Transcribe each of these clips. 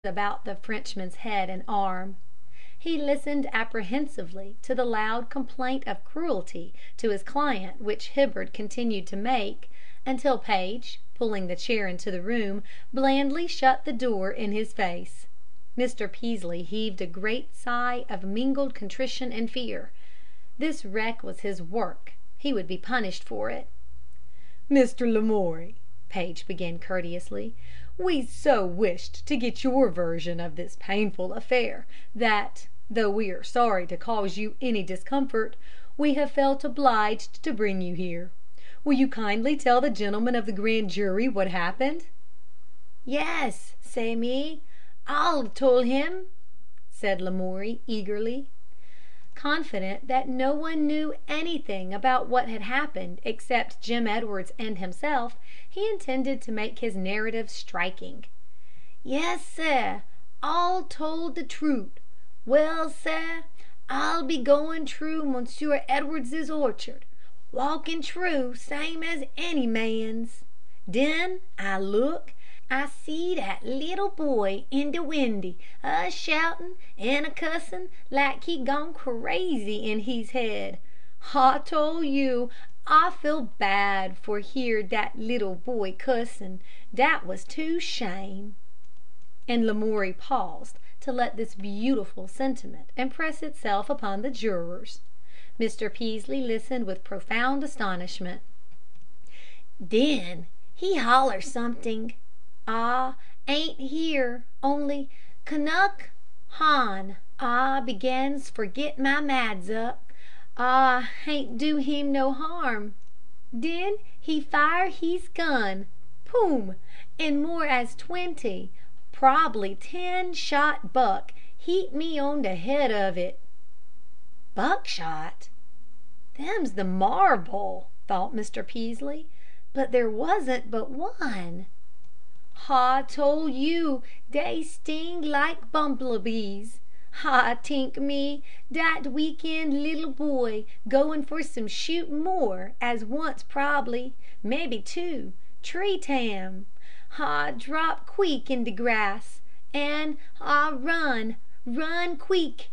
about the Frenchman's head and arm. He listened apprehensively to the loud complaint of cruelty to his client which Hibbard continued to make, until Paige, pulling the chair into the room, blandly shut the door in his face. Mr. Peaslee heaved a great sigh of mingled contrition and fear. This wreck was his work. He would be punished for it. "Mr. Lamoury," Paige began courteously, "we so wished to get your version of this painful affair that, though we are sorry to cause you any discomfort, we have felt obliged to bring you here. Will you kindly tell the gentlemen of the grand jury what happened?" "Yes, Sammy, I'll tell him," said Lamoury, eagerly. Confident that no one knew anything about what had happened except Jim Edwards and himself, he intended to make his narrative striking. "Yes, sir, all told the truth. Well, sir, I'll be going through Monsieur Edwards's orchard, walking through same as any man's. Den I look, I see that little boy in de windy, a shoutin' and a cussin' like he gone crazy in his head. I tole you I feel bad for hear dat little boy cussin'. Dat was too shame." And Lamoury paused to let this beautiful sentiment impress itself upon the jurors. Mr. Peaslee listened with profound astonishment. "Den he holler something. Ah, ain't hear, only Canuck Han. Ah begins forget my mads up. Ah ain't do him no harm. Den he fire his gun. Poom! And more as 20, prob'ly 10 shot buck hit me on de head of it." "Buckshot? Them's the marble," thought Mr. Peaslee. "But there wasn't but one." "I tole you dey sting like bumblebees. I tink me dat week end little boy goin' for some shootin' more as once prob'ly, mebbe two, tree tam. I drop queek in de grass, an' I run queek,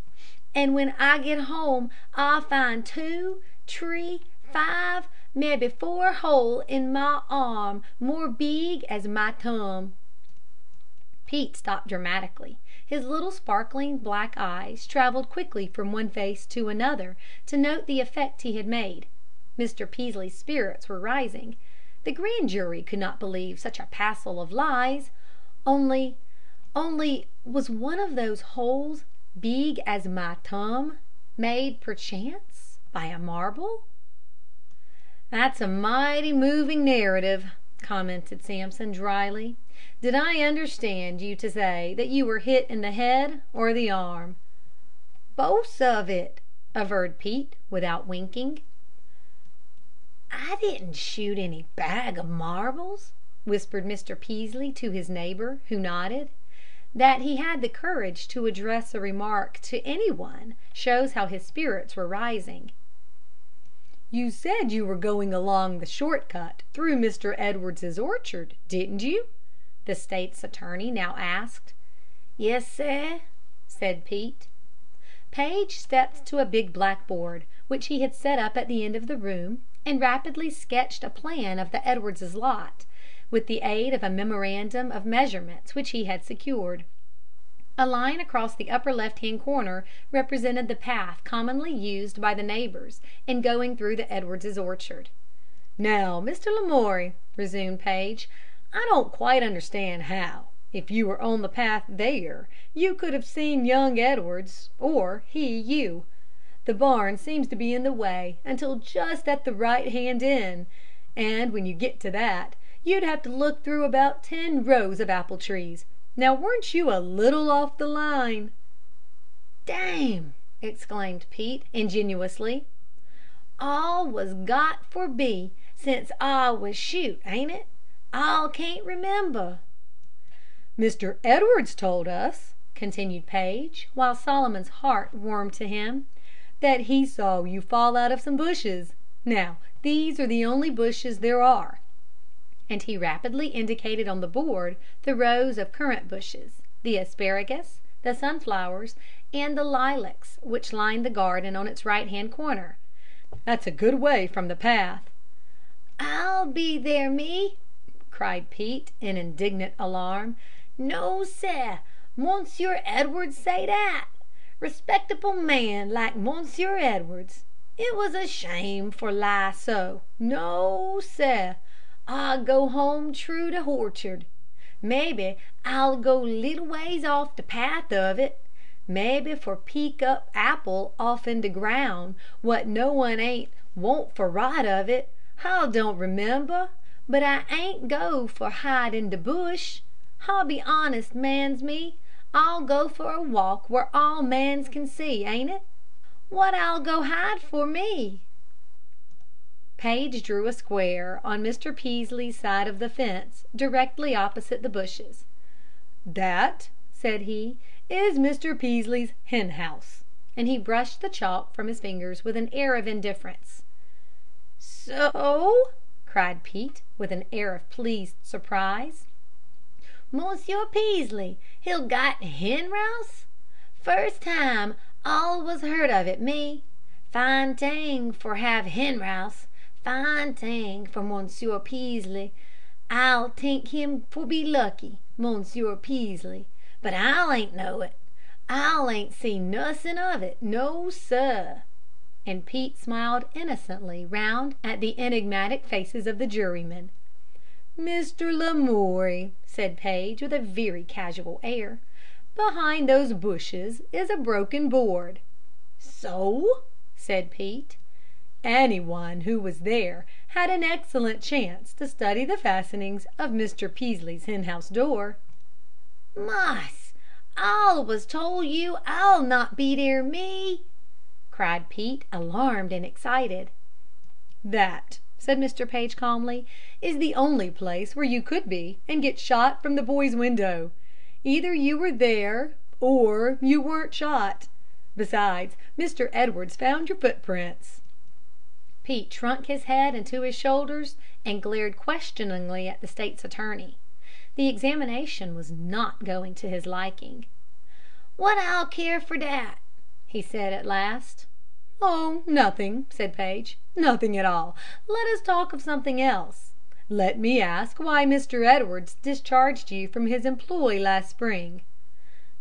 and when I get home I find 2, 3, 5, mebbe 4 hole in my arm more big as my thumb." Pete stopped dramatically. His little sparkling black eyes traveled quickly from one face to another to note the effect he had made. Mr. Peaslee's spirits were rising. The grand jury could not believe such a passel of lies. Only was one of those holes big as my thumb, made perchance by a marble? "That's a mighty moving narrative," commented Sampson, dryly. "Did I understand you to say that you were hit in the head or the arm?" "Both of it," averred Pete, without winking. "I didn't shoot any bag of marbles," whispered Mr. Peaslee to his neighbor, who nodded. That he had the courage to address a remark to any one shows how his spirits were rising. "You said you were going along the short cut through Mr. Edwards's orchard, didn't you?" the state's attorney now asked. "Yes, sir," said Pete. Paige stepped to a big blackboard, which he had set up at the end of the room, and rapidly sketched a plan of the Edwards's lot, with the aid of a memorandum of measurements which he had secured. A line across the upper left-hand corner represented the path commonly used by the neighbors in going through the Edwards's orchard. "Now, Mr. Lamoury," resumed Paige, "I don't quite understand how, if you were on the path there, you could have seen young Edwards, or he you. The barn seems to be in the way until just at the right-hand end, and when you get to that, you'd have to look through about 10 rows of apple trees. Now weren't you a little off the line?" "Dame!" exclaimed Pete, ingenuously. "All was got for be since I was shoot, ain't it? I can't remember." "Mr. Edwards told us," continued Paige, while Solomon's heart warmed to him, "that he saw you fall out of some bushes. Now these are the only bushes there are," and he rapidly indicated on the board the rows of currant bushes. the asparagus, the sunflowers, and the lilacs which lined the garden on its right-hand corner. "That's a good way from the path." "I'll be there, me!" cried Pete, in indignant alarm. "No, seh! Monsieur Edwards say dat! Respectable man like Monsieur Edwards! It was a shame for lie so. No, seh! I go home troo de horchard. Maybe I'll go leetle ways off de path of it. Maybe for pick up apple offen de ground what no one ain't want for right of it. I don't remember, but I ain't go for hide in de bush. I'll be honest mans me. I'll go for a walk where all mans can see, ain't it? What I'll go hide for me?" Paige drew a square on Mr. Peaslee's side of the fence, directly opposite the bushes. "That," said he, "is Mr. Peaslee's hen house," and he brushed the chalk from his fingers with an air of indifference. "So?" cried Pete, with an air of pleased surprise. "Monsieur Peaslee, he'll got hen house? First time all was heard of it, me. Fine ting for have hen house. Fine ting for Monsieur Peaslee. I'll tink him for be lucky, Monsieur Peaslee. But I'll ain't know it. I'll ain't see nussin' of it. No, sir." And Pete smiled innocently round at the enigmatic faces of the jurymen. "Mr. Lamoury," said Paige, with a very casual air, "behind those bushes is a broken board." "So?" said Pete. "Any one who was there had an excellent chance to study the fastenings of Mr. Peaslee's hen house door." "Mas, I was tole you I'll not be there, me," cried Pete, alarmed and excited. "That," said Mr. Paige, calmly, "is the only place where you could be and get shot from the boy's window. Either you were there or you weren't shot. Besides, Mr. Edwards found your footprints." Pete shrunk his head into his shoulders and glared questioningly at the state's attorney. The examination was not going to his liking. "What I'll care for dat?" he said at last. "Oh, nothing," said Paige. "Nothing at all. Let us talk of something else. Let me ask why Mr. Edwards discharged you from his employ last spring."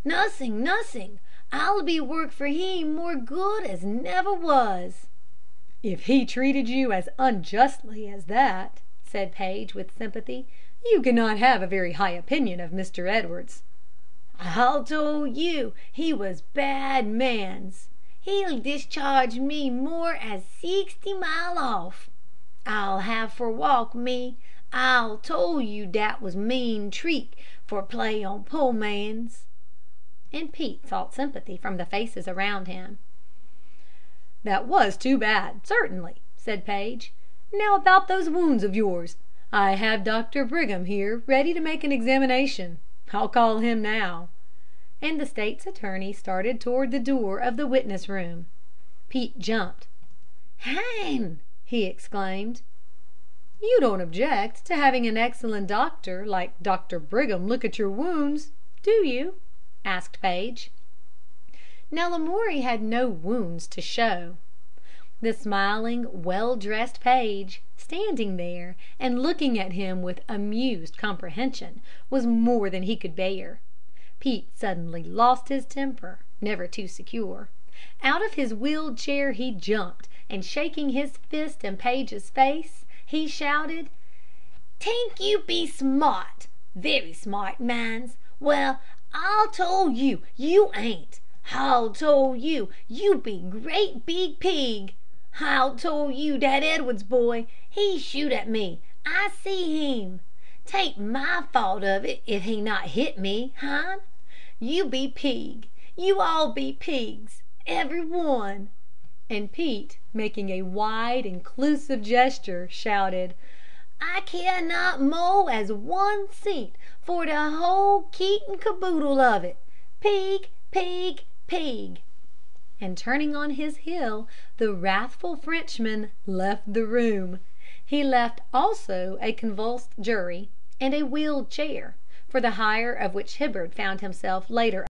"Nussing, nussing. I'll be work for him more good as never was." "If he treated you as unjustly as that," said Paige, with sympathy, "you cannot have a very high opinion of Mr. Edwards." "I'll tole you he was bad mans. He'll discharge me more as 60 mile off. I'll have for walk, me. I'll tole you dat was mean treat for play on po' mans." And Pete sought sympathy from the faces around him. "That was too bad, certainly," said Paige. "Now about those wounds of yours. I have Dr. Brigham here ready to make an examination. I'll call him now." And the state's attorney started toward the door of the witness room. Pete jumped. "Hein!" he exclaimed. "You don't object to having an excellent doctor like Dr. Brigham look at your wounds, do you?" asked Paige. Now Lamoury had no wounds to show. The smiling, well-dressed Paige, standing there and looking at him with amused comprehension, was more than he could bear. Pete suddenly lost his temper, never too secure. Out of his wheeled chair he jumped, and shaking his fist in Paige's face, he shouted, "Tink you be smart, very smart mans. Well, I'll tole you, you ain't. I'll tole you, you be great big pig. I'll tole you dat Edwards boy, he shoot at me. I see him. 'Tain't my fault of it if he not hit me, hein? You be pig. You all be pigs, every one." And Pete, making a wide, inclusive gesture, shouted, "I care not mo' as 1 cent for de whole kit and caboodle of it. Pig, pig, pig." And turning on his heel, the wrathful Frenchman left the room. He left also a convulsed jury and a wheeled chair, for the hire of which Hibbard found himself later